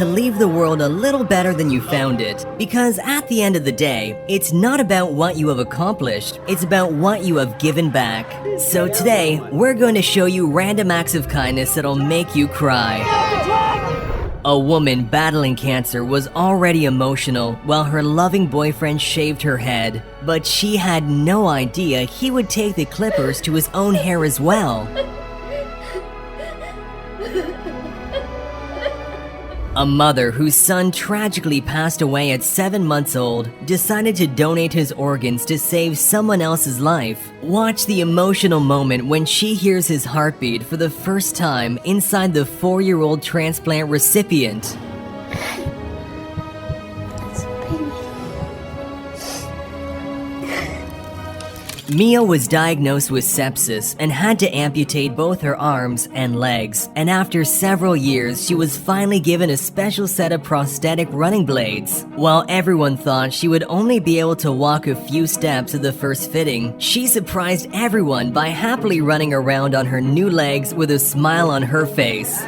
to leave the world a little better than you found it. Because at the end of the day, it's not about what you have accomplished, it's about what you have given back. So today, we're going to show you random acts of kindness that'll make you cry. A woman battling cancer was already emotional while her loving boyfriend shaved her head, but she had no idea he would take the clippers to his own hair as well. A mother whose son tragically passed away at 7 months old decided to donate his organs to save someone else's life. Watch the emotional moment when she hears his heartbeat for the first time inside the 4-year-old transplant recipient. Mia was diagnosed with sepsis and had to amputate both her arms and legs, and after several years, she was finally given a special set of prosthetic running blades. While everyone thought she would only be able to walk a few steps at the first fitting, she surprised everyone by happily running around on her new legs with a smile on her face.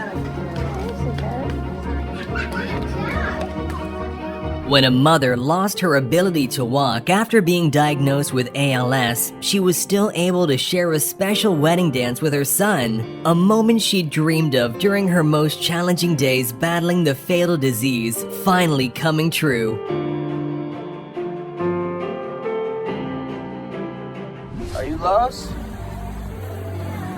When a mother lost her ability to walk after being diagnosed with ALS, she was still able to share a special wedding dance with her son, a moment she dreamed of during her most challenging days battling the fatal disease, finally coming true. Are you lost?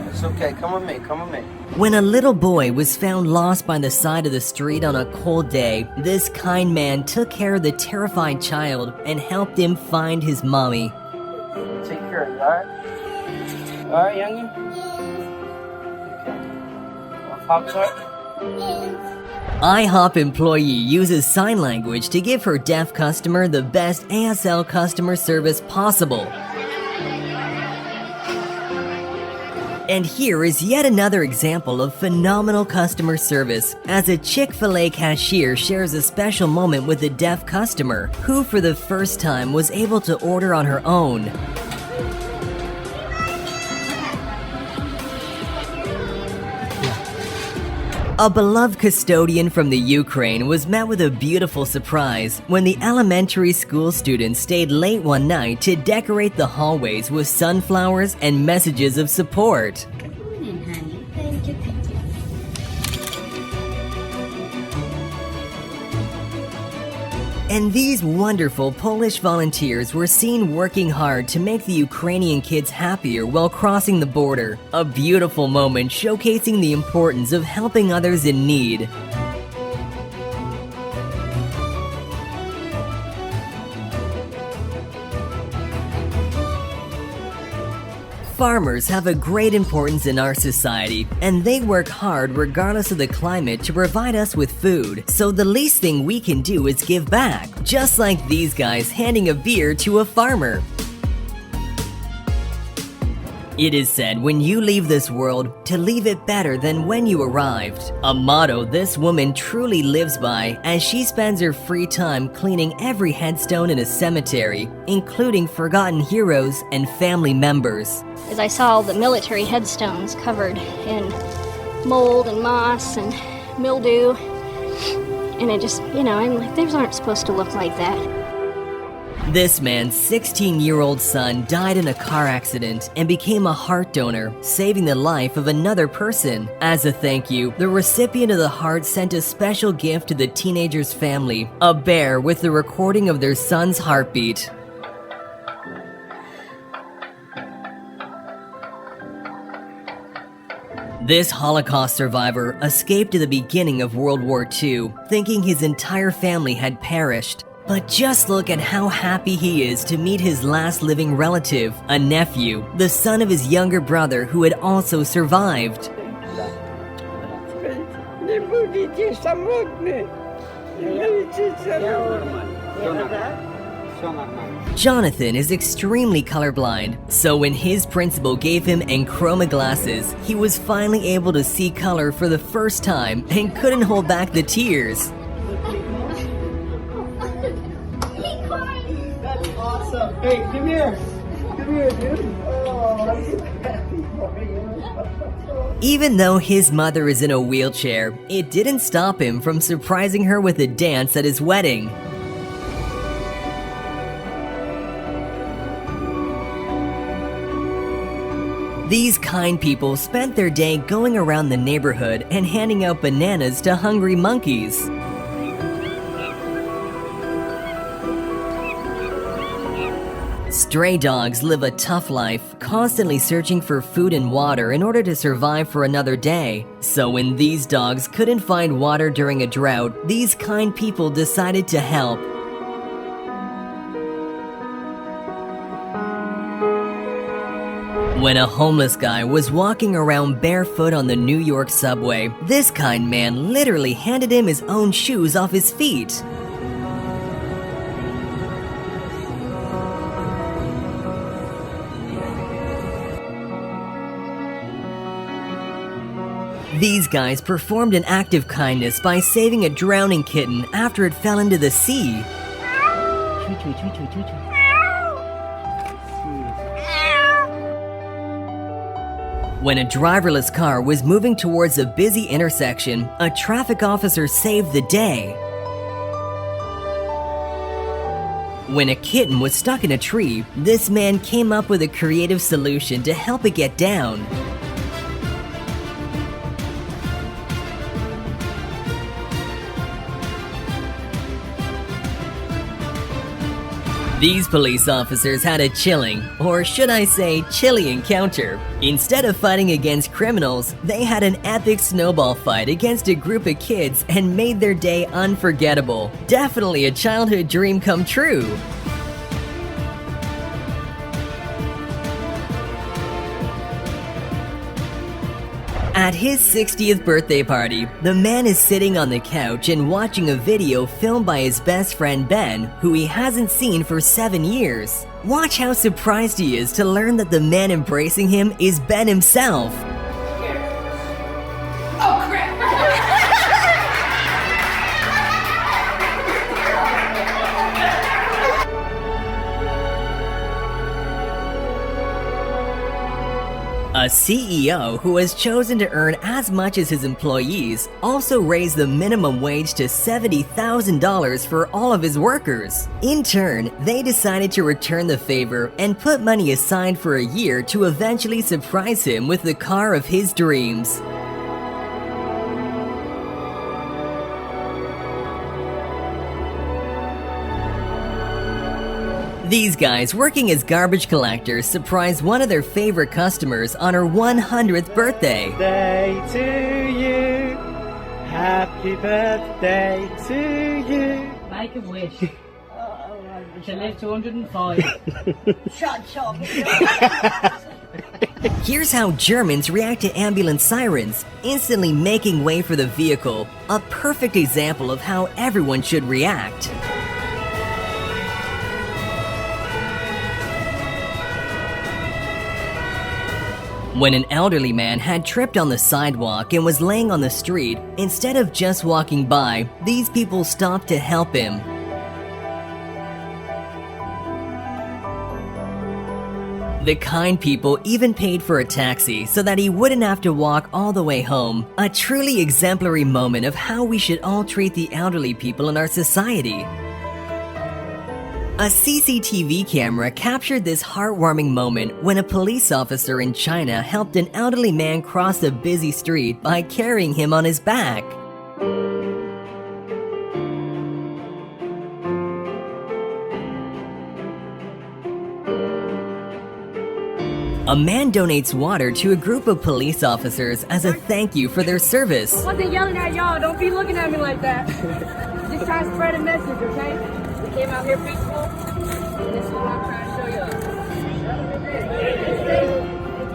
It's okay, come with me, come with me. When a little boy was found lost by the side of the street on a cold day, this kind man took care of the terrified child and helped him find his mommy. Take care of you, alright? Alright, youngin? Okay. Want Pop-Tart? IHOP employee uses sign language to give her deaf customer the best ASL customer service possible. And here is yet another example of phenomenal customer service, as a Chick-fil-A cashier shares a special moment with a deaf customer, who for the first time was able to order on her own. A beloved custodian from the Ukraine was met with a beautiful surprise when the elementary school students stayed late one night to decorate the hallways with sunflowers and messages of support. Come in, honey. Thank you, thank you. And these wonderful Polish volunteers were seen working hard to make the Ukrainian kids happier while crossing the border. A beautiful moment showcasing the importance of helping others in need. Farmers have a great importance in our society, and they work hard regardless of the climate to provide us with food. So the least thing we can do is give back, just like these guys handing a beer to a farmer. It is said when you leave this world, to leave it better than when you arrived. A motto this woman truly lives by, as she spends her free time cleaning every headstone in a cemetery, including forgotten heroes and family members. As I saw the military headstones covered in mold and moss and mildew, and it just, I'm like, those aren't supposed to look like that. This man's 16-year-old son died in a car accident and became a heart donor, saving the life of another person. As a thank you, the recipient of the heart sent a special gift to the teenager's family, a bear with the recording of their son's heartbeat. This Holocaust survivor escaped at the beginning of World War II, thinking his entire family had perished. But just look at how happy he is to meet his last living relative, a nephew, the son of his younger brother who had also survived. Nie budzicie samotny. Nie budzicie Jonathan is extremely colorblind, so when his principal gave him Enchroma glasses, he was finally able to see color for the first time and couldn't hold back the tears. Awesome. Hey, come here. Come here, dude. Oh, I'm so happy for you. Even though his mother is in a wheelchair, it didn't stop him from surprising her with a dance at his wedding. These kind people spent their day going around the neighborhood and handing out bananas to hungry monkeys. Stray dogs live a tough life, constantly searching for food and water in order to survive for another day. So when these dogs couldn't find water during a drought, these kind people decided to help. When a homeless guy was walking around barefoot on the New York subway, this kind man literally handed him his own shoes off his feet. These guys performed an act of kindness by saving a drowning kitten after it fell into the sea. When a driverless car was moving towards a busy intersection, a traffic officer saved the day. When a kitten was stuck in a tree, this man came up with a creative solution to help it get down. These police officers had a chilling, or should I say chilly encounter. Instead of fighting against criminals, they had an epic snowball fight against a group of kids and made their day unforgettable. Definitely a childhood dream come true. At his 60th birthday party, the man is sitting on the couch and watching a video filmed by his best friend Ben, who he hasn't seen for 7 years. Watch how surprised he is to learn that the man embracing him is Ben himself. Oh crap! A CEO who has chosen to earn as much as his employees also raised the minimum wage to $70,000 for all of his workers. In turn, they decided to return the favor and put money aside for a year to eventually surprise him with the car of his dreams. These guys working as garbage collectors surprised one of their favorite customers on her 100th birthday. Birthday to you. Happy birthday to you. Make a wish. To live to 105. Here's how Germans react to ambulance sirens, instantly making way for the vehicle. A perfect example of how everyone should react. When an elderly man had tripped on the sidewalk and was laying on the street, instead of just walking by, these people stopped to help him. The kind people even paid for a taxi so that he wouldn't have to walk all the way home. A truly exemplary moment of how we should all treat the elderly people in our society. A CCTV camera captured this heartwarming moment when a police officer in China helped an elderly man cross a busy street by carrying him on his back. A man donates water to a group of police officers as a thank you for their service. I wasn't yelling at y'all. Don't be looking at me like that. Just trying to spread a message, okay? We came out here peaceful, and this is what I'm trying to show y'all.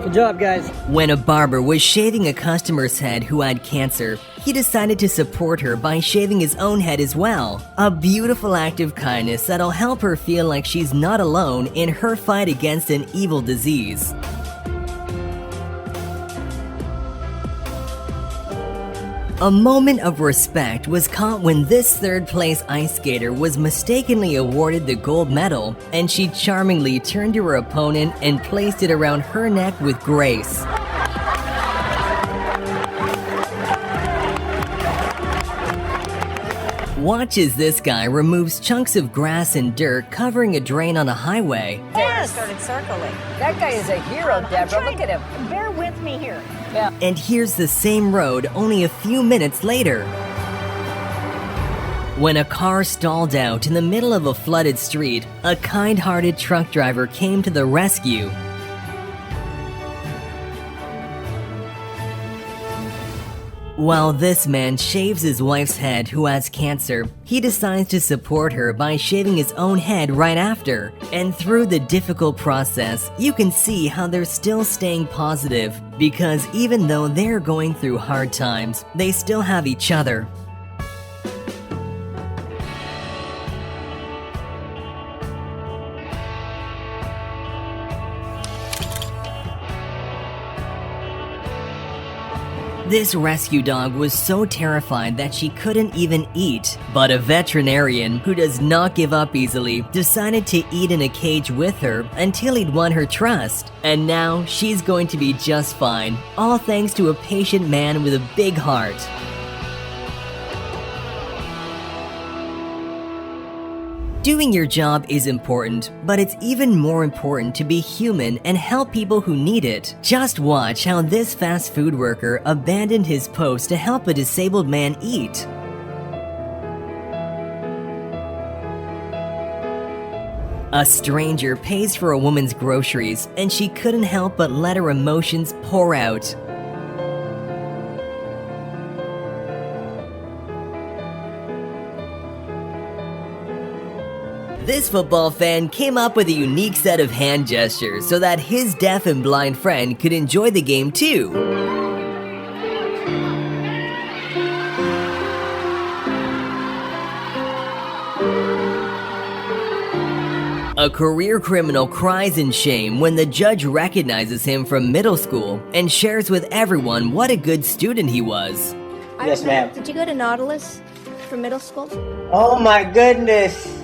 Good job, guys. When a barber was shaving a customer's head who had cancer, he decided to support her by shaving his own head as well. A beautiful act of kindness that'll help her feel like she's not alone in her fight against an evil disease. A moment of respect was caught when this third-place ice skater was mistakenly awarded the gold medal, and she charmingly turned to her opponent and placed it around her neck with grace. Watch as this guy removes chunks of grass and dirt covering a drain on a highway. Started circling. That guy is a hero, Deborah. Look at him. Bear with me here. And here's the same road only a few minutes later. When a car stalled out in the middle of a flooded street, a kind-hearted truck driver came to the rescue. While this man shaves his wife's head who has cancer, he decides to support her by shaving his own head right after. And through the difficult process, you can see how they're still staying positive, because even though they're going through hard times, they still have each other. This rescue dog was so terrified that she couldn't even eat. But a veterinarian, who does not give up easily, decided to eat in a cage with her until he'd won her trust. And now she's going to be just fine, all thanks to a patient man with a big heart. Doing your job is important, but it's even more important to be human and help people who need it. Just watch how this fast food worker abandoned his post to help a disabled man eat. A stranger pays for a woman's groceries, and she couldn't help but let her emotions pour out. This football fan came up with a unique set of hand gestures so that his deaf and blind friend could enjoy the game too. A career criminal cries in shame when the judge recognizes him from middle school and shares with everyone what a good student he was. Yes, ma'am. Did you go to Nautilus for middle school? Oh my goodness.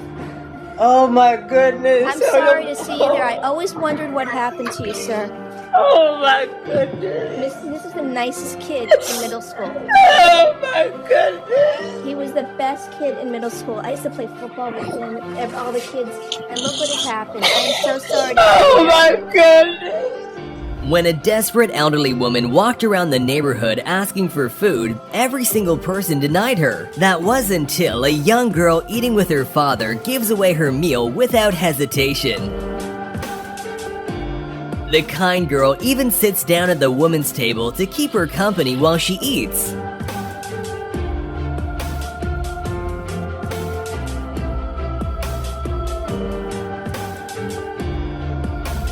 Oh my goodness. I'm sorry to see you there. I always wondered what happened to you, sir. Oh my goodness. This is the nicest kid in middle school. Oh my goodness. He was the best kid in middle school. I used to play football with him, all the kids, and look what has happened. I'm so sorry to see Oh you. my goodness. When a desperate elderly woman walked around the neighborhood asking for food, every single person denied her. That was until a young girl eating with her father gives away her meal without hesitation. The kind girl even sits down at the woman's table to keep her company while she eats.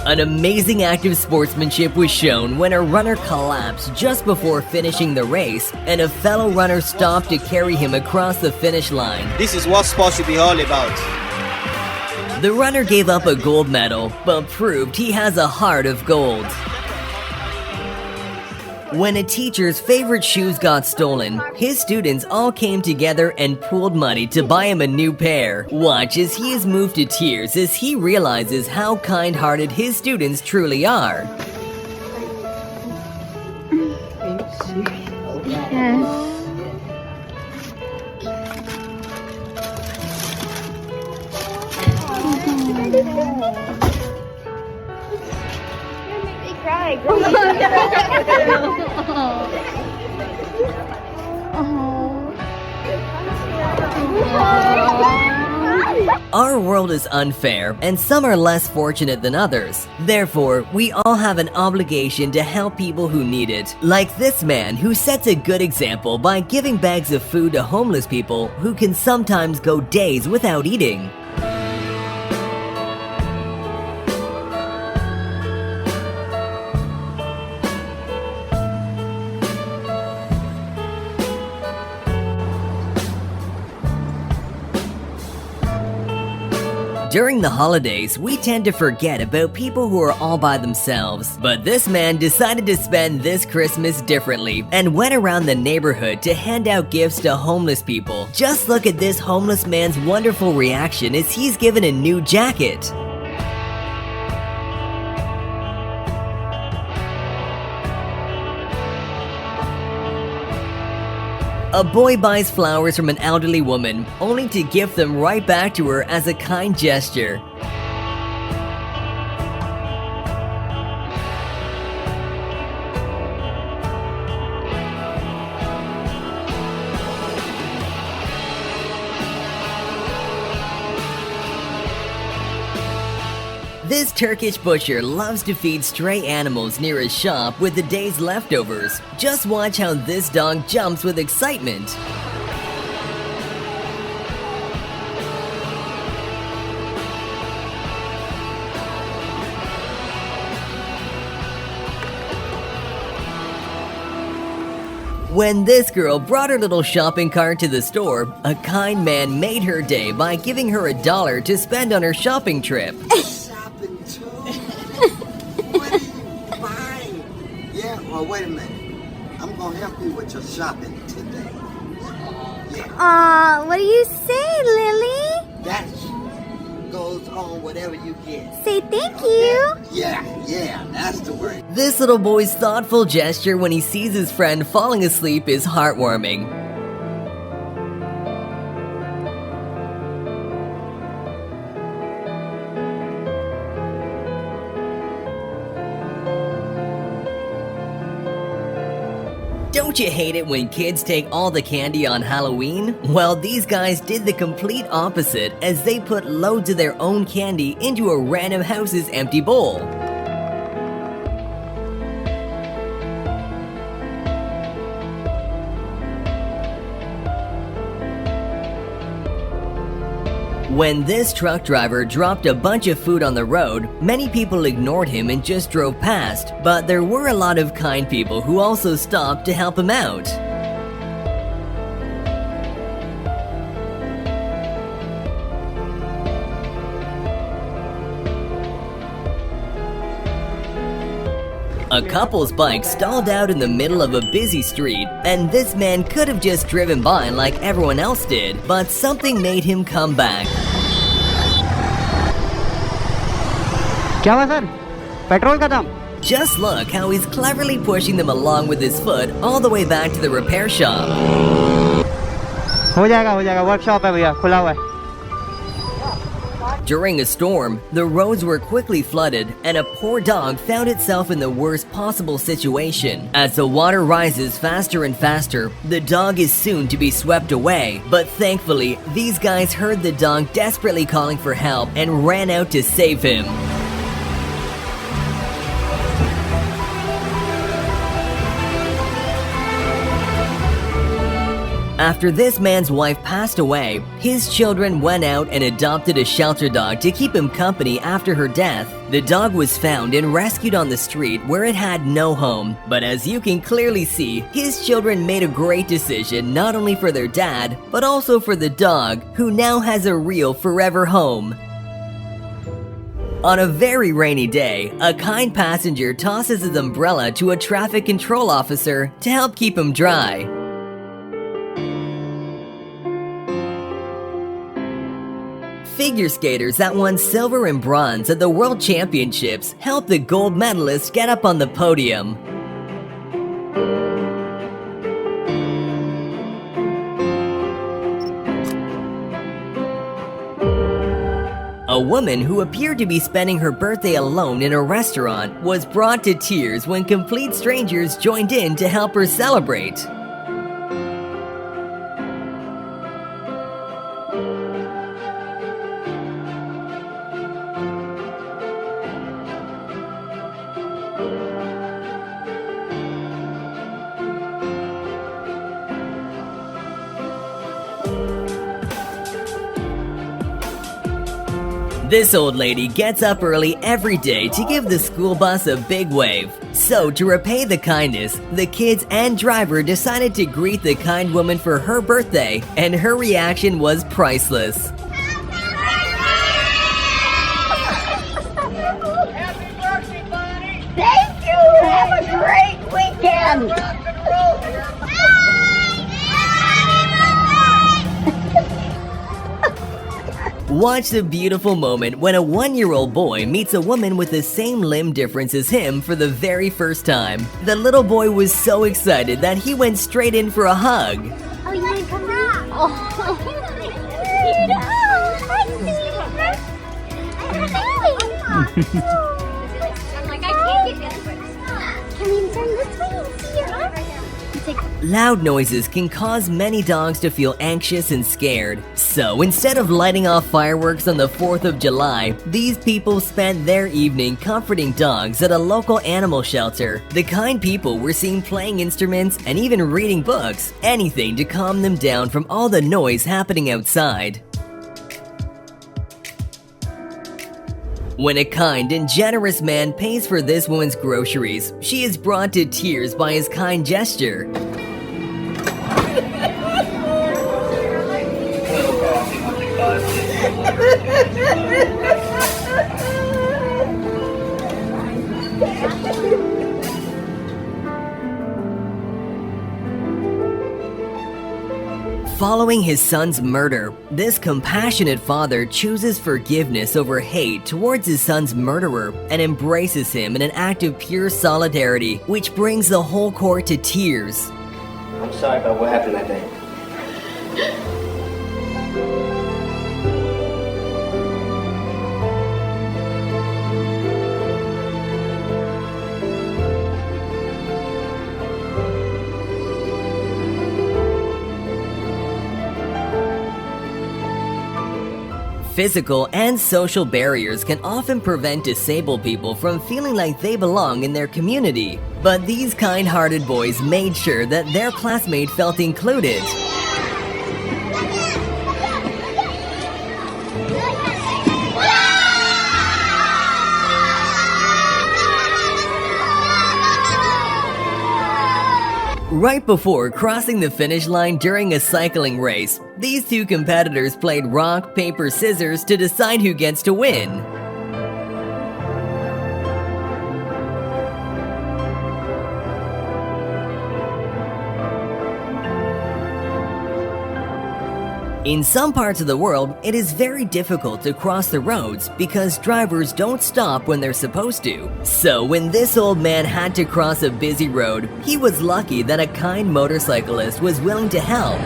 An amazing act of sportsmanship was shown when a runner collapsed just before finishing the race, and a fellow runner stopped to carry him across the finish line. This is what sports should be all about. The runner gave up a gold medal, but proved he has a heart of gold. When a teacher's favorite shoes got stolen, his students all came together and pooled money to buy him a new pair. Watch as he is moved to tears as he realizes how kind-hearted his students truly are. Our world is unfair, and some are less fortunate than others. Therefore, we all have an obligation to help people who need it. Like this man who sets a good example by giving bags of food to homeless people who can sometimes go days without eating. During the holidays, we tend to forget about people who are all by themselves. But this man decided to spend this Christmas differently and went around the neighborhood to hand out gifts to homeless people. Just look at this homeless man's wonderful reaction as he's given a new jacket. A boy buys flowers from an elderly woman, only to gift them right back to her as a kind gesture. This Turkish butcher loves to feed stray animals near his shop with the day's leftovers. Just watch how this dog jumps with excitement. When this girl brought her little shopping cart to the store, a kind man made her day by giving her $1 to spend on her shopping trip. Shopping too? What are you buying? Yeah, well, wait a minute. I'm gonna help you with your shopping today. Yeah. Aw, what do you say, Lily? That goes on whatever you get. Say thank you. Yeah, that's the word. This little boy's thoughtful gesture when he sees his friend falling asleep is heartwarming. Don't you hate it when kids take all the candy on Halloween? Well, these guys did the complete opposite as they put loads of their own candy into a random house's empty bowl. When this truck driver dropped a bunch of food on the road, many people ignored him and just drove past, but there were a lot of kind people who also stopped to help him out. A couple's bike stalled out in the middle of a busy street, and this man could have just driven by like everyone else did, but something made him come back. क्या हुआ sir? Petrol खत्म। Just look how he's cleverly pushing them along with his foot all the way back to the repair shop. हो जाएगा, workshop है भैया, खुला हुआ है। During a storm, the roads were quickly flooded, and a poor dog found itself in the worst possible situation. As the water rises faster and faster, the dog is soon to be swept away. But thankfully, these guys heard the dog desperately calling for help and ran out to save him. After this man's wife passed away, his children went out and adopted a shelter dog to keep him company after her death. The dog was found and rescued on the street where it had no home. But as you can clearly see, his children made a great decision not only for their dad, but also for the dog, who now has a real forever home. On a very rainy day, a kind passenger tosses his umbrella to a traffic control officer to help keep him dry. Figure skaters that won silver and bronze at the World Championships helped the gold medalists get up on the podium. A woman who appeared to be spending her birthday alone in a restaurant was brought to tears when complete strangers joined in to help her celebrate. This old lady gets up early every day to give the school bus a big wave. So, to repay the kindness, the kids and driver decided to greet the kind woman for her birthday, and her reaction was priceless. Happy birthday, buddy! Thank you! Have a great weekend! Watch the beautiful moment when a 1-year-old boy meets a woman with the same limb difference as him for the very first time. The little boy was so excited that he went straight in for a hug. I'm like, I can't get this. Can we turn this way and see your arm? Loud noises can cause many dogs to feel anxious and scared. So instead of lighting off fireworks on the 4th of July, these people spent their evening comforting dogs at a local animal shelter. The kind people were seen playing instruments and even reading books, anything to calm them down from all the noise happening outside. When a kind and generous man pays for this woman's groceries, she is brought to tears by his kind gesture. Following his son's murder, this compassionate father chooses forgiveness over hate towards his son's murderer and embraces him in an act of pure solidarity, which brings the whole court to tears. I'm sorry about what happened that day. Physical and social barriers can often prevent disabled people from feeling like they belong in their community. But these kind-hearted boys made sure that their classmate felt included. Right before crossing the finish line during a cycling race, these two competitors played rock, paper, scissors to decide who gets to win. In some parts of the world, it is very difficult to cross the roads because drivers don't stop when they're supposed to. So when this old man had to cross a busy road, he was lucky that a kind motorcyclist was willing to help.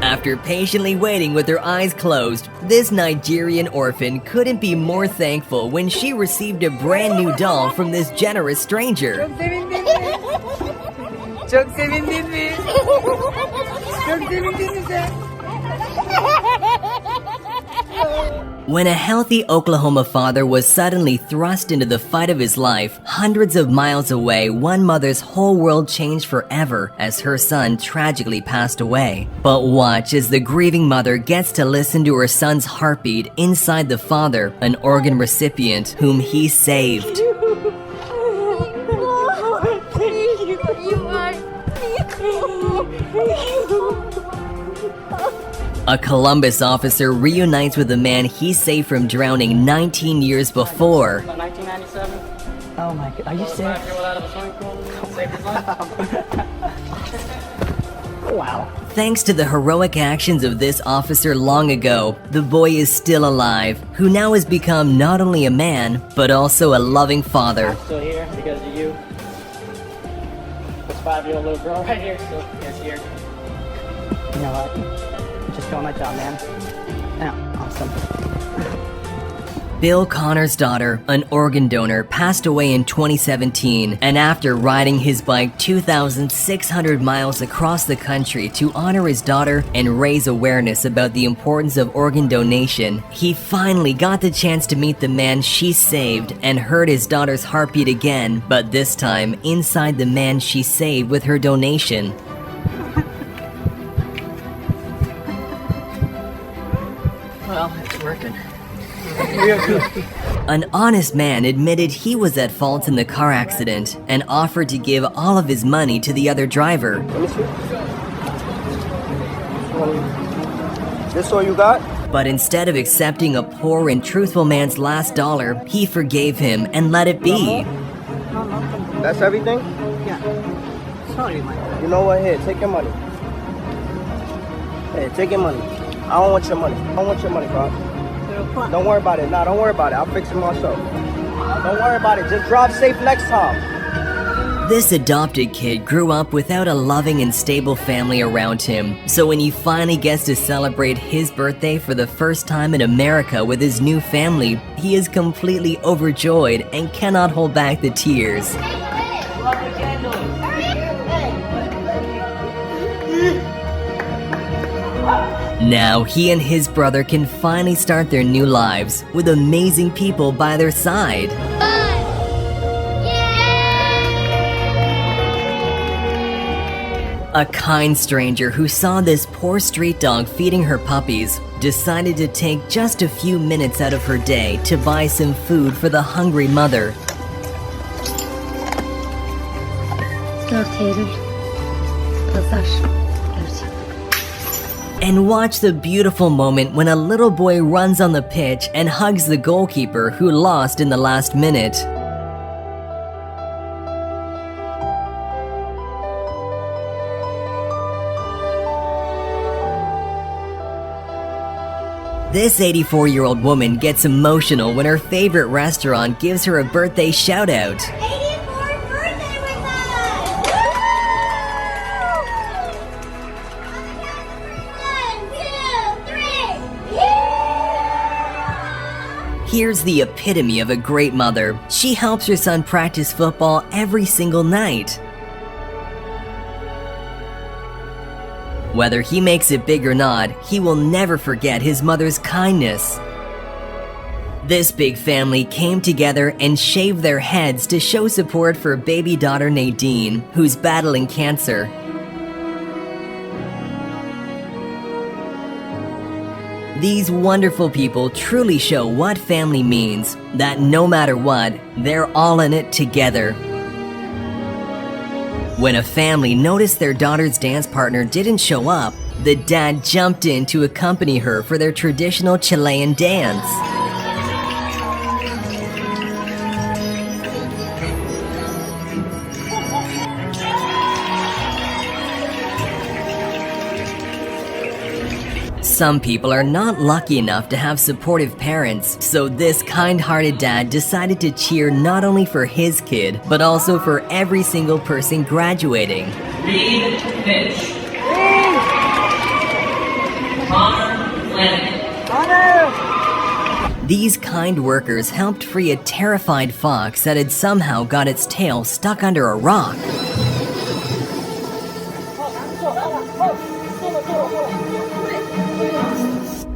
After patiently waiting with her eyes closed, this Nigerian orphan couldn't be more thankful when she received a brand new doll from this generous stranger. Çok sevindin mi? Çok sevindin mi sen? When a healthy Oklahoma father was suddenly thrust into the fight of his life, hundreds of miles away, one mother's whole world changed forever as her son tragically passed away. But watch as the grieving mother gets to listen to her son's heartbeat inside the father, an organ recipient whom he saved. A Columbus officer reunites with a man he saved from drowning 19 years before. 1997. Oh my god, are you serious? Wow. Thanks to the heroic actions of this officer long ago, the boy is still alive, who now has become not only a man, but also a loving father. I'm still here because of you. This 5-year-old little girl right here still is here. You know what? Just doing my job, man. Yeah, awesome. Bill Connor's daughter, an organ donor, passed away in 2017, and after riding his bike 2,600 miles across the country to honor his daughter and raise awareness about the importance of organ donation, he finally got the chance to meet the man she saved and heard his daughter's heartbeat again, but this time inside the man she saved with her donation. Well, it's working. An honest man admitted he was at fault in the car accident and offered to give all of his money to the other driver. Let me see. This all you got? But instead of accepting a poor and truthful man's last dollar, he forgave him and let it be. That's everything? Yeah. Sorry, man. You know what? Here, take your money. Hey, take your money. I don't want your money. I don't want your money, bro. Don't worry about it. Nah, don't worry about it. I'll fix it myself. Don't worry about it. Just drive safe next time. This adopted kid grew up without a loving and stable family around him, so when he finally gets to celebrate his birthday for the first time in America with his new family, he is completely overjoyed and cannot hold back the tears. Now he and his brother can finally start their new lives with amazing people by their side. A kind stranger who saw this poor street dog feeding her puppies decided to take just a few minutes out of her day to buy some food for the hungry mother. And watch the beautiful moment when a little boy runs on the pitch and hugs the goalkeeper who lost in the last minute. This 84-year-old woman gets emotional when her favorite restaurant gives her a birthday shout-out. 84th birthday with us! Woo! 1, 2, 3! Here's the epitome of a great mother. She helps her son practice football every single night. Whether he makes it big or not, he will never forget his mother's kindness. This big family came together and shaved their heads to show support for baby daughter Nadine, who's battling cancer. These wonderful people truly show what family means, that no matter what, they're all in it together. When a family noticed their daughter's dance partner didn't show up, the dad jumped in to accompany her for their traditional Chilean dance. Some people are not lucky enough to have supportive parents, so this kind-hearted dad decided to cheer not only for his kid, but also for every single person graduating. Reed Finch. Connor Flanagan. These kind workers helped free a terrified fox that had somehow got its tail stuck under a rock.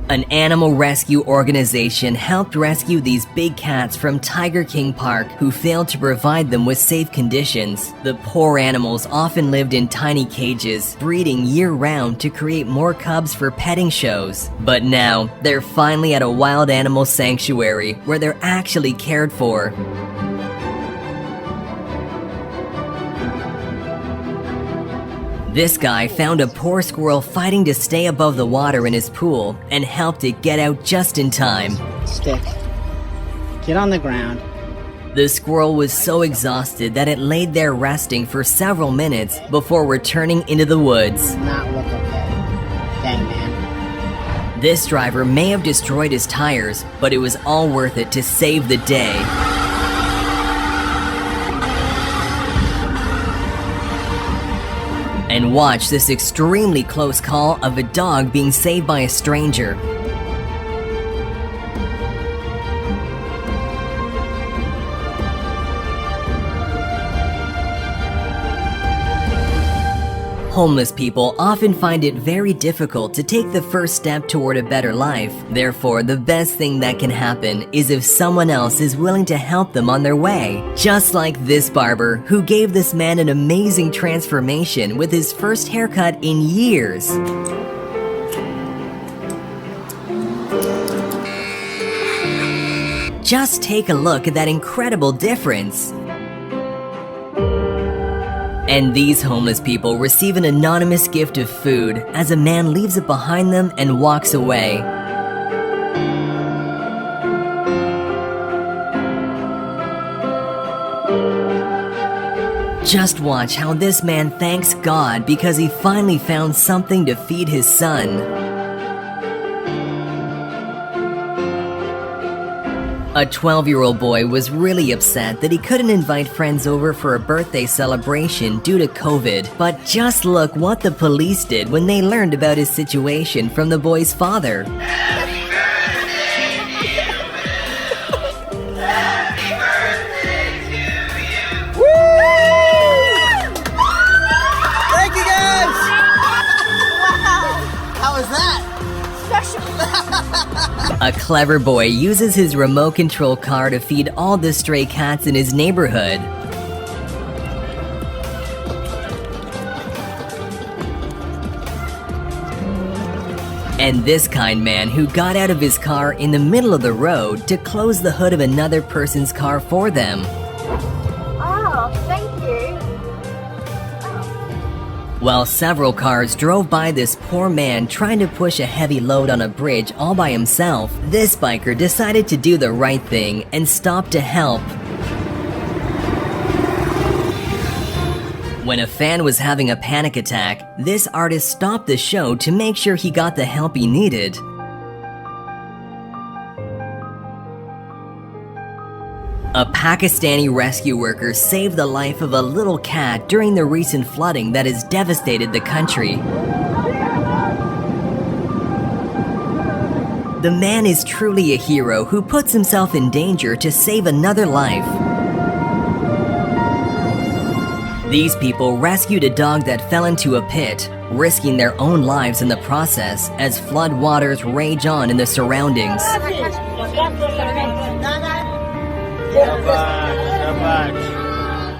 An animal rescue organization helped rescue these big cats from Tiger King Park who failed to provide them with safe conditions. The poor animals often lived in tiny cages, breeding year-round to create more cubs for petting shows. But now, they're finally at a wild animal sanctuary where they're actually cared for. This guy found a poor squirrel fighting to stay above the water in his pool and helped it get out just in time. Stick. Get on the ground. The squirrel was so exhausted that it laid there resting for several minutes before returning into the woods. Not look okay. Dang, man. This driver may have destroyed his tires, but it was all worth it to save the day. And watch this extremely close call of a dog being saved by a stranger. Homeless people often find it very difficult to take the first step toward a better life. Therefore, the best thing that can happen is if someone else is willing to help them on their way. Just like this barber, who gave this man an amazing transformation with his first haircut in years. Just take a look at that incredible difference. And these homeless people receive an anonymous gift of food as a man leaves it behind them and walks away. Just watch how this man thanks God because he finally found something to feed his son. A 12-year-old boy was really upset that he couldn't invite friends over for a birthday celebration due to COVID. But just look what the police did when they learned about his situation from the boy's father. Thank you guys! How was that? A clever boy uses his remote control car to feed all the stray cats in his neighborhood. And this kind man who got out of his car in the middle of the road to close the hood of another person's car for them. Oh, thank you. While several cars drove by this poor man trying to push a heavy load on a bridge all by himself, this biker decided to do the right thing and stop to help. When a fan was having a panic attack, this artist stopped the show to make sure he got the help he needed. A Pakistani rescue worker saved the life of a little cat during the recent flooding that has devastated the country. The man is truly a hero who puts himself in danger to save another life. These people rescued a dog that fell into a pit, risking their own lives in the process as flood waters rage on in the surroundings.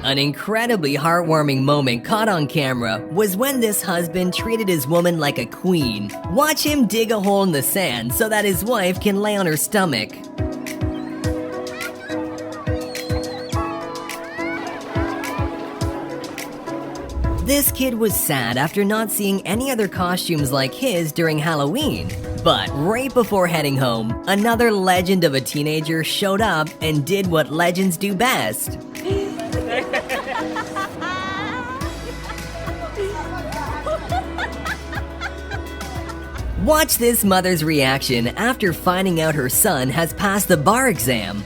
An incredibly heartwarming moment caught on camera was when this husband treated his woman like a queen. Watch him dig a hole in the sand so that his wife can lay on her stomach. This kid was sad after not seeing any other costumes like his during Halloween. But right before heading home, another legend of a teenager showed up and did what legends do best. Watch this mother's reaction after finding out her son has passed the bar exam.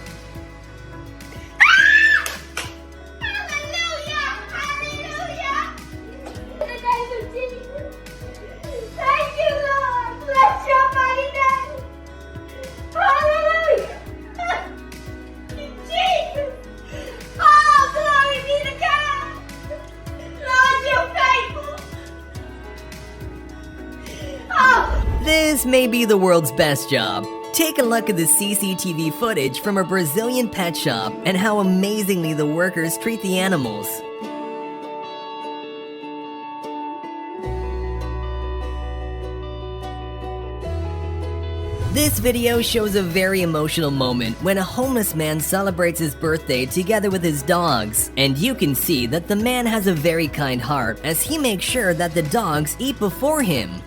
This may be the world's best job. Take a look at the CCTV footage from a Brazilian pet shop and how amazingly the workers treat the animals. This video shows a very emotional moment when a homeless man celebrates his birthday together with his dogs. And you can see that the man has a very kind heart as he makes sure that the dogs eat before him.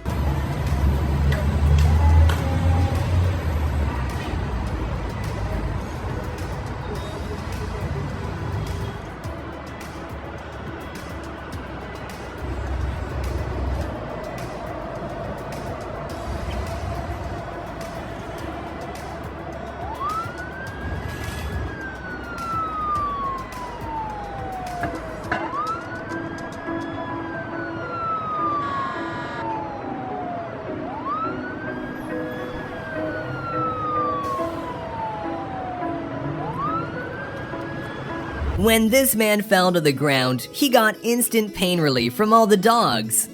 When this man fell to the ground, he got instant pain relief from all the dogs.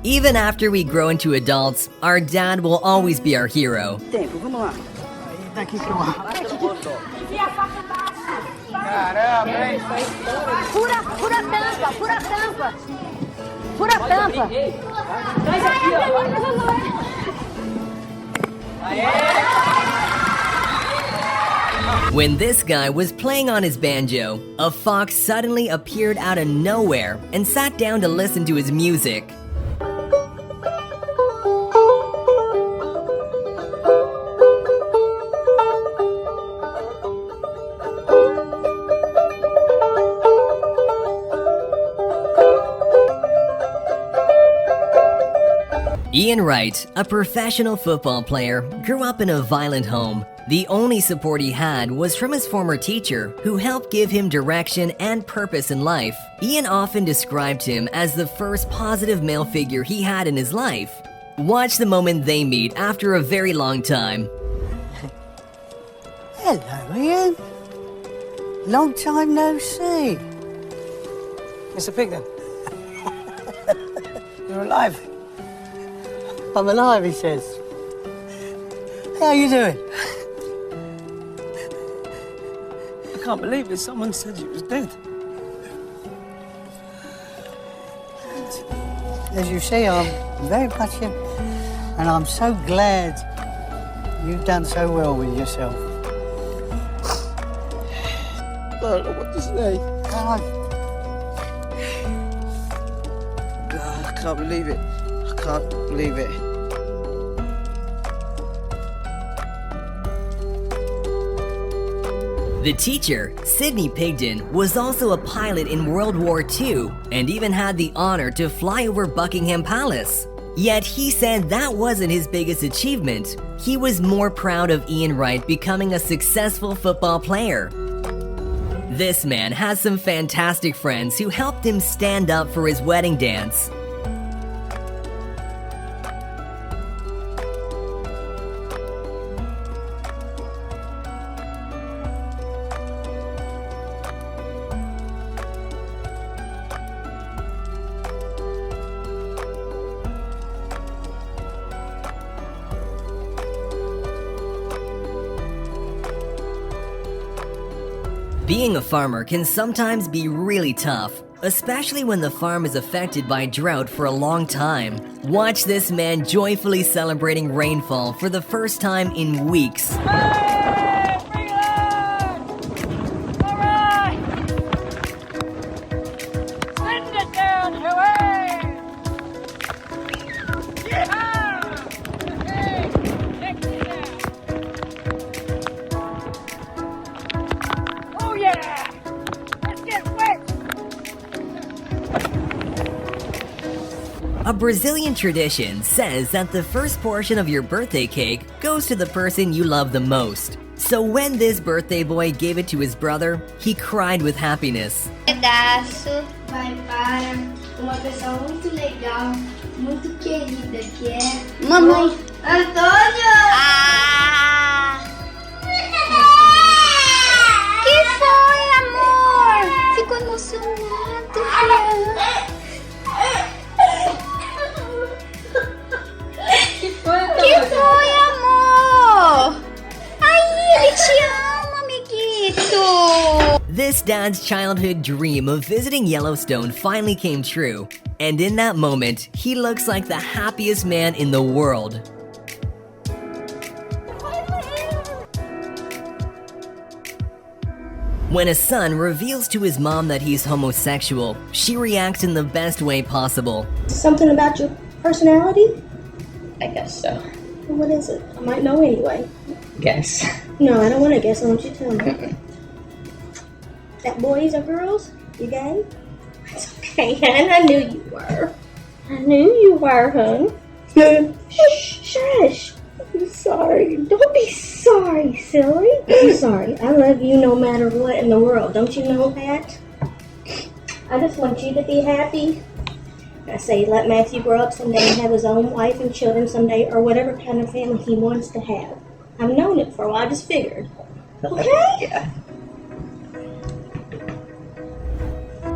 Even after we grow into adults, our dad will always be our hero. When this guy was playing on his banjo, a fox suddenly appeared out of nowhere and sat down to listen to his music. Ian Wright, a professional football player, grew up in a violent home. The only support he had was from his former teacher, who helped give him direction and purpose in life. Ian often described him as the first positive male figure he had in his life. Watch the moment they meet after a very long time. Hello, Ian. Long time no see. Mr. Pigden. You're alive. I'm alive, he says. How are you doing? I can't believe it. Someone said you was dead. As you see, I'm very much in, and I'm so glad you've done so well with yourself. I don't know what to say. I can't believe it. I can't believe it. The teacher, Sidney Pigden, was also a pilot in World War II and even had the honor to fly over Buckingham Palace. Yet he said that wasn't his biggest achievement. He was more proud of Ian Wright becoming a successful football player. This man has some fantastic friends who helped him stand up for his wedding dance. Being a farmer can sometimes be really tough, especially when the farm is affected by drought for a long time. Watch this man joyfully celebrating rainfall for the first time in weeks. Hey, Freeland! All right! Send it down, hooray! Yeah! Hey, next it down. Oh yeah! Let's get wet! A Brazilian tradition says that the first portion of your birthday cake goes to the person you love the most. So when this birthday boy gave it to his brother, he cried with happiness. Pedaço vai para uma pessoa muito legal, muito querida, que é Mamãe Antônio! Ah! Que foi, amor? Ficou emocionado, Que foi, amor? Ai, ele te ama, amiguito! This dad's childhood dream of visiting Yellowstone finally came true, and in that moment, he looks like the happiest man in the world. When a son reveals to his mom that he's homosexual, she reacts in the best way possible. Something about your personality? I guess so. What is it? I might know anyway. Guess. No, I don't want to guess. I want you to tell me. That boys or girls? You gay? It's okay, hon. I knew you were. I knew you were, hon. Shh, shush. I'm sorry. Don't be sorry, silly. I'm sorry. I love you no matter what in the world. Don't you know that? I just want you to be happy. I say let Matthew grow up someday and have his own wife and children someday, or whatever kind of family he wants to have. I've known it for a while. I just figured. Okay? Yeah.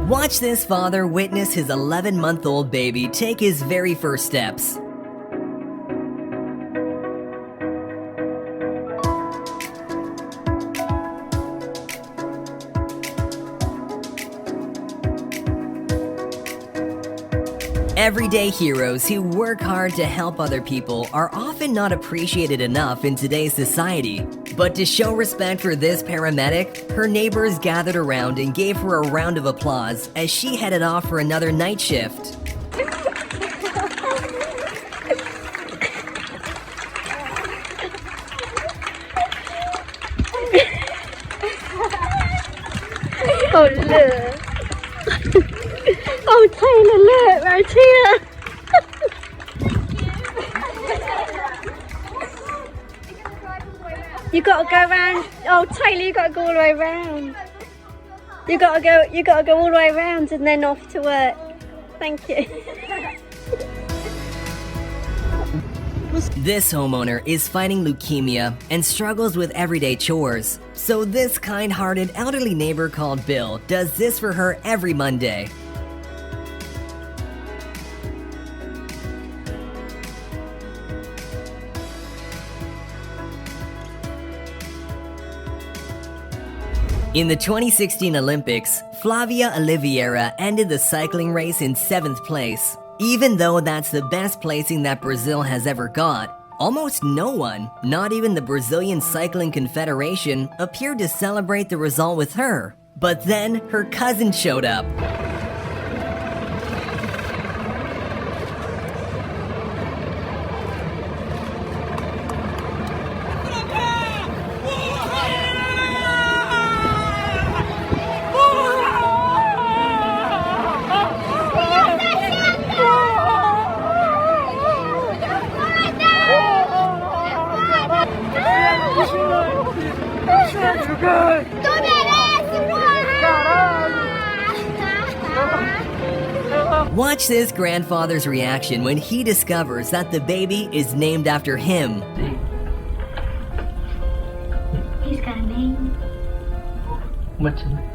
Watch this father witness his 11-month-old baby take his very first steps. Everyday heroes who work hard to help other people are often not appreciated enough in today's society. But to show respect for this paramedic, her neighbors gathered around and gave her a round of applause as she headed off for another night shift. Oh, look. Oh, Taylor, look, right here. You gotta go round. Oh, Taylor, you gotta go all the way round. You gotta go all the way around and then off to work. Thank you. This homeowner is fighting leukemia and struggles with everyday chores. So this kind-hearted elderly neighbor called Bill does this for her every Monday. In the 2016 Olympics, Flavia Oliveira ended the cycling race in 7th place. Even though that's the best placing that Brazil has ever got, almost no one, not even the Brazilian Cycling Confederation, appeared to celebrate the result with her. But then her cousin showed up. Watch this grandfather's reaction when he discovers that the baby is named after him. He's got a name. What's his name?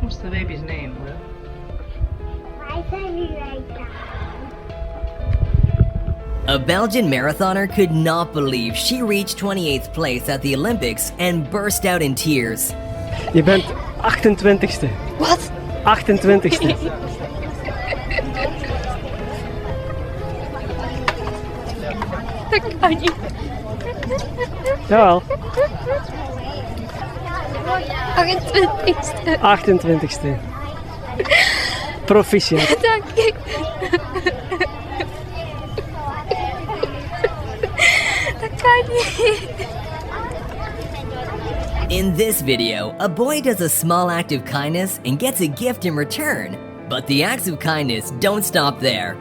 What's the baby's name, Will? A Belgian marathoner could not believe she reached 28th place at the Olympics and burst out in tears. Je bent 28ste. Wat? 28ste. Dat kan niet. Jawel. 28ste. 28ste. Proficiat. Dank je. Dat kan niet. In this video, a boy does a small act of kindness and gets a gift in return. But the acts of kindness don't stop there.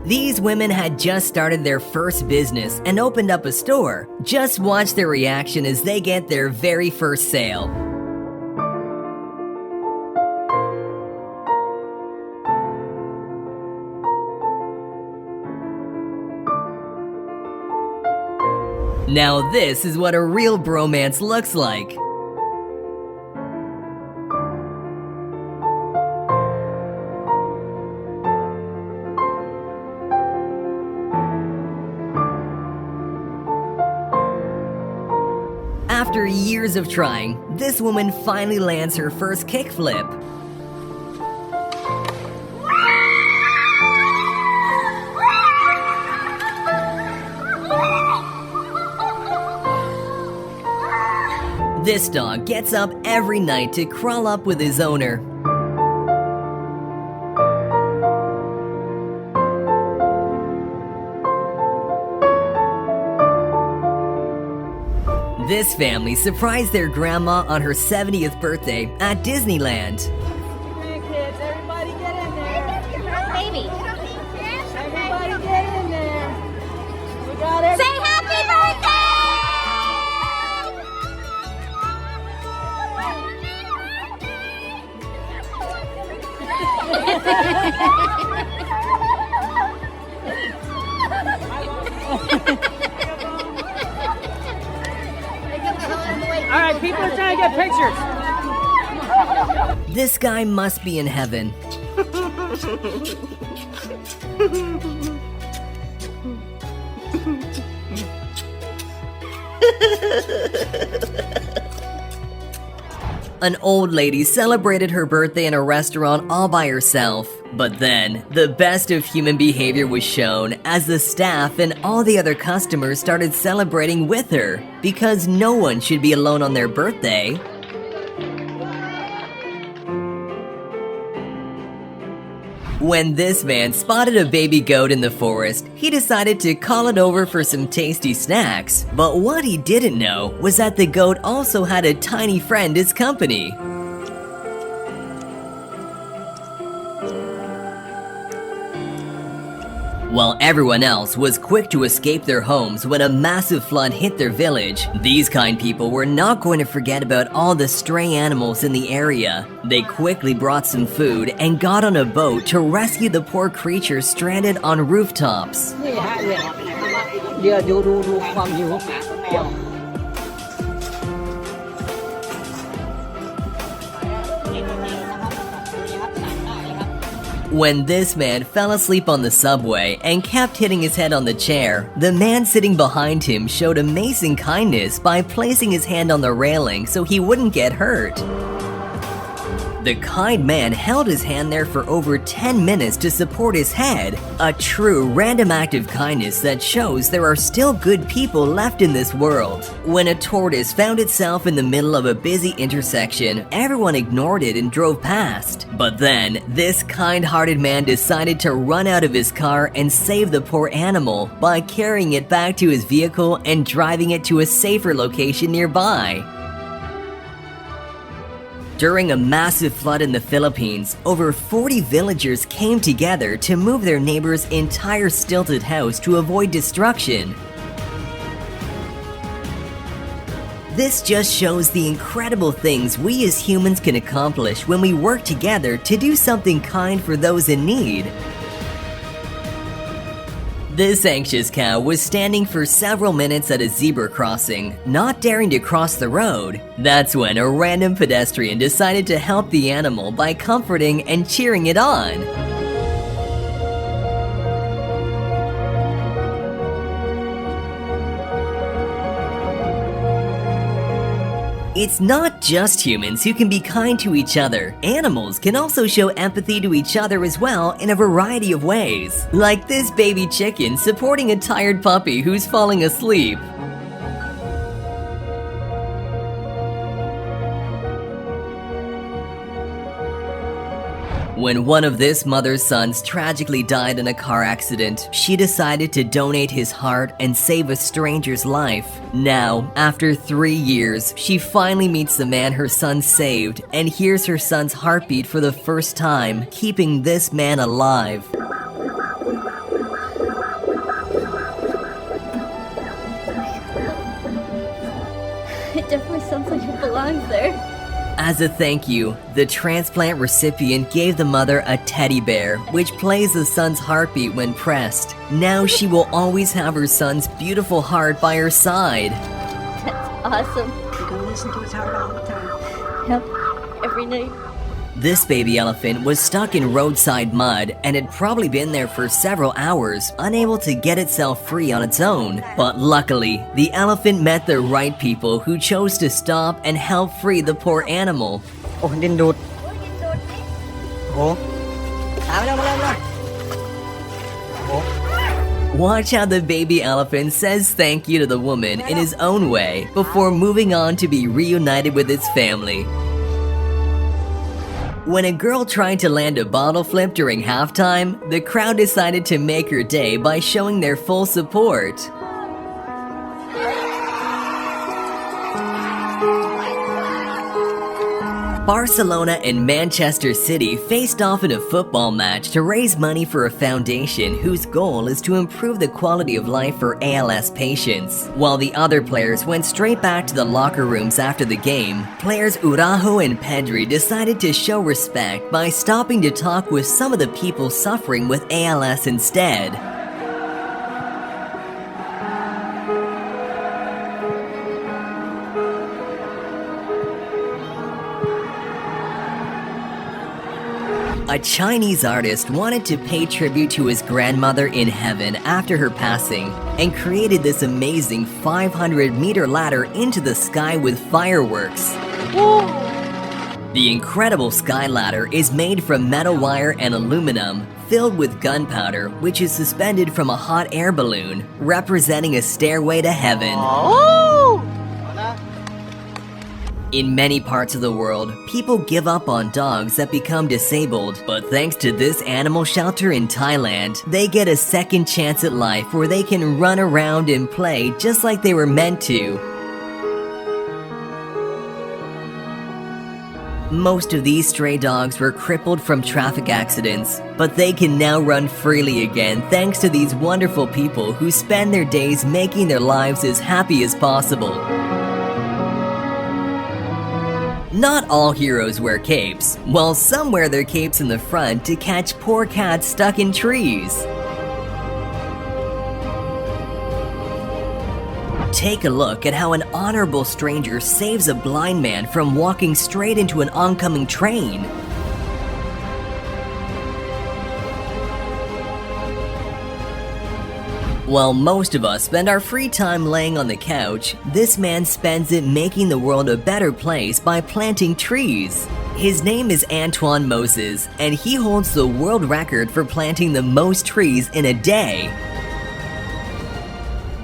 These women had just started their first business and opened up a store. Just watch their reaction as they get their very first sale. Now this is what a real bromance looks like. After years of trying, this woman finally lands her first kickflip. This dog gets up every night to crawl up with his owner. This family surprised their grandma on her 70th birthday at Disneyland. Kids, everybody get in there. Baby. Everybody get in there. We got it. Say happy All right, people are trying to get pictures. This guy must be in heaven. An old lady celebrated her birthday in a restaurant all by herself. But then, the best of human behavior was shown as the staff and all the other customers started celebrating with her, because no one should be alone on their birthday. When this man spotted a baby goat in the forest, he decided to call it over for some tasty snacks. But what he didn't know was that the goat also had a tiny friend as company. While everyone else was quick to escape their homes when a massive flood hit their village, these kind people were not going to forget about all the stray animals in the area. They quickly brought some food and got on a boat to rescue the poor creatures stranded on rooftops. When this man fell asleep on the subway and kept hitting his head on the chair, the man sitting behind him showed amazing kindness by placing his hand on the railing so he wouldn't get hurt. The kind man held his hand there for over 10 minutes to support his head, a true random act of kindness that shows there are still good people left in this world. When a tortoise found itself in the middle of a busy intersection, everyone ignored it and drove past. But then, this kind-hearted man decided to run out of his car and save the poor animal by carrying it back to his vehicle and driving it to a safer location nearby. During a massive flood in the Philippines, over 40 villagers came together to move their neighbor's entire stilted house to avoid destruction. This just shows the incredible things we as humans can accomplish when we work together to do something kind for those in need. This anxious cow was standing for several minutes at a zebra crossing, not daring to cross the road. That's when a random pedestrian decided to help the animal by comforting and cheering it on. It's not just humans who can be kind to each other. Animals can also show empathy to each other as well in a variety of ways. Like this baby chicken supporting a tired puppy who's falling asleep. When one of this mother's sons tragically died in a car accident, she decided to donate his heart and save a stranger's life. Now, after 3 years, she finally meets the man her son saved and hears her son's heartbeat for the first time, keeping this man alive. It definitely sounds like it belongs there. As a thank you, the transplant recipient gave the mother a teddy bear, which plays the son's heartbeat when pressed. Now she will always have her son's beautiful heart by her side. That's awesome. You're gonna listen to his heart all the time. Yep, every night. This baby elephant was stuck in roadside mud and had probably been there for several hours, unable to get itself free on its own. But luckily, the elephant met the right people who chose to stop and help free the poor animal. Oh, din đụt. Oh. Watch how the baby elephant says thank you to the woman in his own way before moving on to be reunited with its family. When a girl tried to land a bottle flip during halftime, the crowd decided to make her day by showing their full support. Barcelona and Manchester City faced off in a football match to raise money for a foundation whose goal is to improve the quality of life for ALS patients. While the other players went straight back to the locker rooms after the game, players Araujo and Pedri decided to show respect by stopping to talk with some of the people suffering with ALS instead. A Chinese artist wanted to pay tribute to his grandmother in heaven after her passing and created this amazing 500-meter ladder into the sky with fireworks. The incredible sky ladder is made from metal wire and aluminum, filled with gunpowder, which is suspended from a hot air balloon, representing a stairway to heaven. In many parts of the world, people give up on dogs that become disabled, but thanks to this animal shelter in Thailand, they get a second chance at life where they can run around and play just like they were meant to. Most of these stray dogs were crippled from traffic accidents, but they can now run freely again thanks to these wonderful people who spend their days making their lives as happy as possible. Not all heroes wear capes, while some wear their capes in the front to catch poor cats stuck in trees. Take a look at how an honorable stranger saves a blind man from walking straight into an oncoming train. While most of us spend our free time laying on the couch, this man spends it making the world a better place by planting trees. His name is Antoine Moses, and he holds the world record for planting the most trees in a day.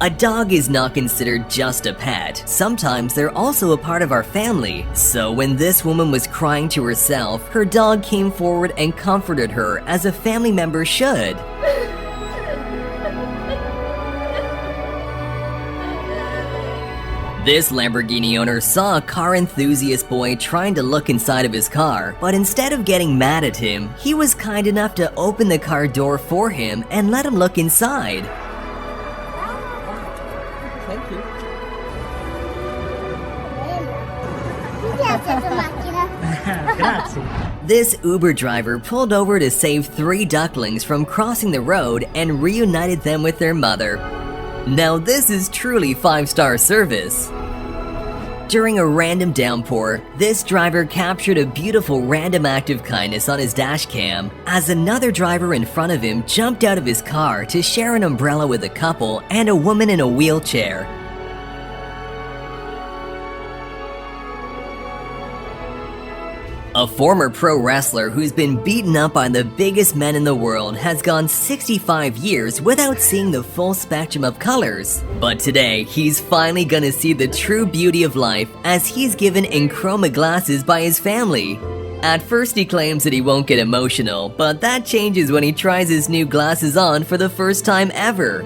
A dog is not considered just a pet. Sometimes they're also a part of our family. So when this woman was crying to herself, her dog came forward and comforted her as a family member should. This Lamborghini owner saw a car enthusiast boy trying to look inside of his car, but instead of getting mad at him, he was kind enough to open the car door for him and let him look inside. Thank you. Grazie. This Uber driver pulled over to save 3 ducklings from crossing the road and reunited them with their mother. Now this is truly 5-star service. During a random downpour, this driver captured a beautiful random act of kindness on his dash cam as another driver in front of him jumped out of his car to share an umbrella with a couple and a woman in a wheelchair. A former pro wrestler who's been beaten up by the biggest men in the world has gone 65 years without seeing the full spectrum of colors. But today, he's finally gonna see the true beauty of life as he's given Enchroma glasses by his family. At first he claims that he won't get emotional, but that changes when he tries his new glasses on for the first time ever.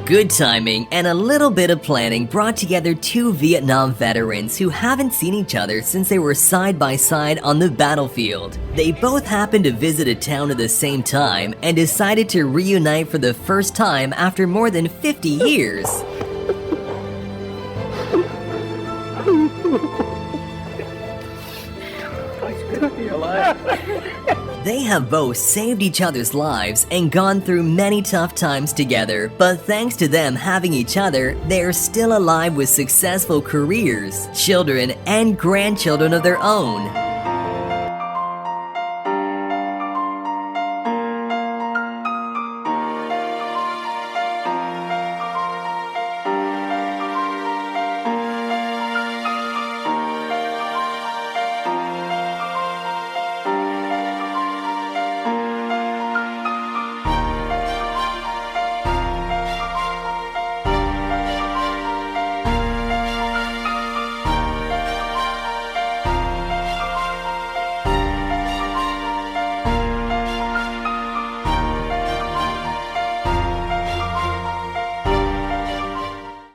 Good timing and a little bit of planning brought together 2 Vietnam veterans who haven't seen each other since they were side by side on the battlefield. They both happened to visit a town at the same time and decided to reunite for the first time after more than 50 years. They have both saved each other's lives and gone through many tough times together, but thanks to them having each other, they are still alive with successful careers, children, and grandchildren of their own.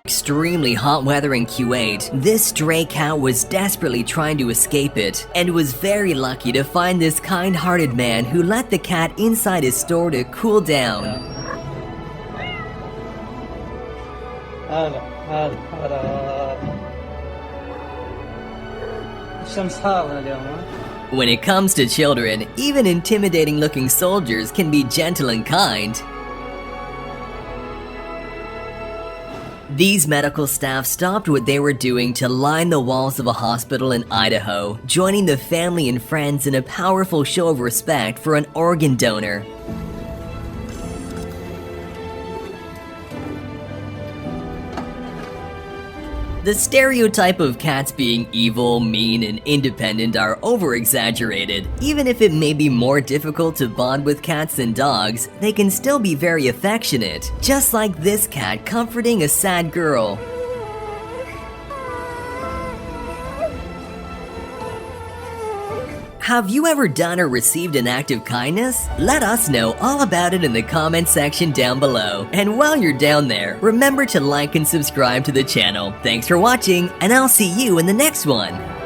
Extremely hot weather in Kuwait, this stray cat was desperately trying to escape it, and was very lucky to find this kind-hearted man who let the cat inside his store to cool down. الشمس حارة اليوم. When it comes to children, even intimidating-looking soldiers can be gentle and kind. These medical staff stopped what they were doing to line the walls of a hospital in Idaho, joining the family and friends in a powerful show of respect for an organ donor. The stereotype of cats being evil, mean, and independent are over-exaggerated. Even if it may be more difficult to bond with cats than dogs, they can still be very affectionate, just like this cat comforting a sad girl. Have you ever done or received an act of kindness? Let us know all about it in the comment section down below. And while you're down there, remember to like and subscribe to the channel. Thanks for watching, and I'll see you in the next one.